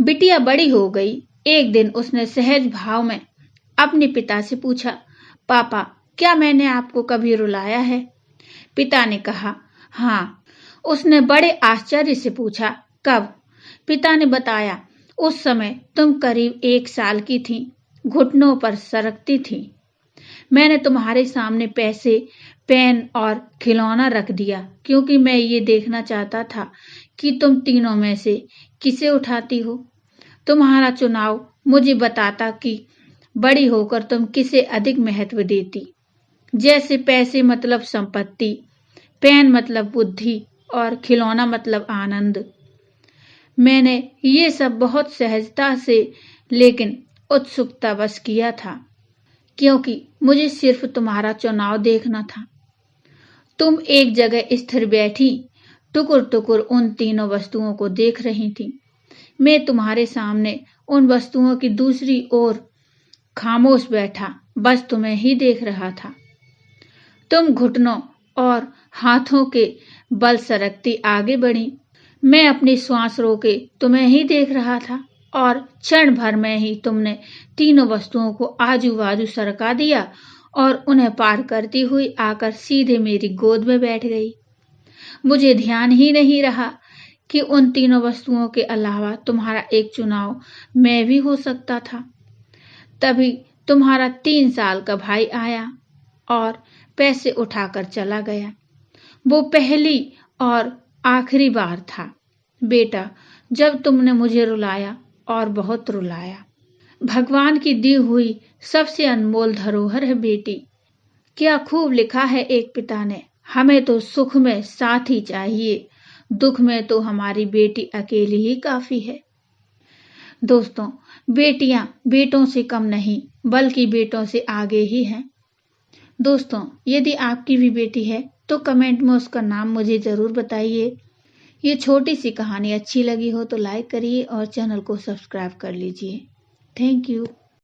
बिटिया बड़ी हो गई। एक दिन उसने सहज भाव में अपने पिता से पूछा, पापा, क्या मैंने आपको कभी रुलाया है? पिता ने कहा, हाँ। उसने बड़े आश्चर्य से पूछा, कब? पिता ने बताया, उस समय तुम करीब 1 साल की थी, घुटनों पर सरकती थी। मैंने तुम्हारे सामने पैसे, पेन और खिलौना रख दिया क्योंकि मैं ये देखना चाहता था कि तुम तीनों में से किसे उठाती हो। तुम्हारा चुनाव मुझे बताता कि बड़ी होकर तुम किसे अधिक महत्व देती। जैसे पैसे मतलब संपत्ति, पेन मतलब बुद्धि और खिलौना मतलब आनंद। मैंने ये सब बहुत सहजता से लेकिन उत्सुकता बस किया था, क्योंकि मुझे सिर्फ तुम्हारा चुनाव देखना था। तुम एक जगह स्थिर बैठी टुकुर टुकुर उन तीनों वस्तुओं को देख रही थी। मैं तुम्हारे सामने उन वस्तुओं की दूसरी ओर खामोश बैठा बस तुम्हें ही देख रहा था। तुम घुटनों और हाथों के बल सरकती आगे बढ़ी। मैं अपनी श्वास रोके तुम्हें ही देख रहा था और क्षण भर में ही तुमने तीनों वस्तुओं को आजू बाजू सरका दिया और उन्हें पार करती हुई आकर सीधे मेरी गोद में बैठ गई। मुझे ध्यान ही नहीं रहा कि उन तीनों वस्तुओं के अलावा तुम्हारा एक चुनाव मैं भी हो सकता था। तभी तुम्हारा 3 साल का भाई आया और पैसे उठाकर चला गया। वो पहली और आखिरी बार था बेटा जब तुमने मुझे रुलाया और बहुत रुलाया। भगवान की दी हुई सबसे अनमोल धरोहर है बेटी। क्या खूब लिखा है एक पिता ने, हमें तो सुख में साथी चाहिए, दुख में तो हमारी बेटी अकेली ही काफी है। दोस्तों, बेटियां बेटों से कम नहीं बल्कि बेटों से आगे ही हैं। दोस्तों, यदि आपकी भी बेटी है तो कमेंट में उसका नाम मुझे जरूर बताइए। ये छोटी सी कहानी अच्छी लगी हो तो लाइक करिए और चैनल को सब्सक्राइब कर लीजिए। Thank you.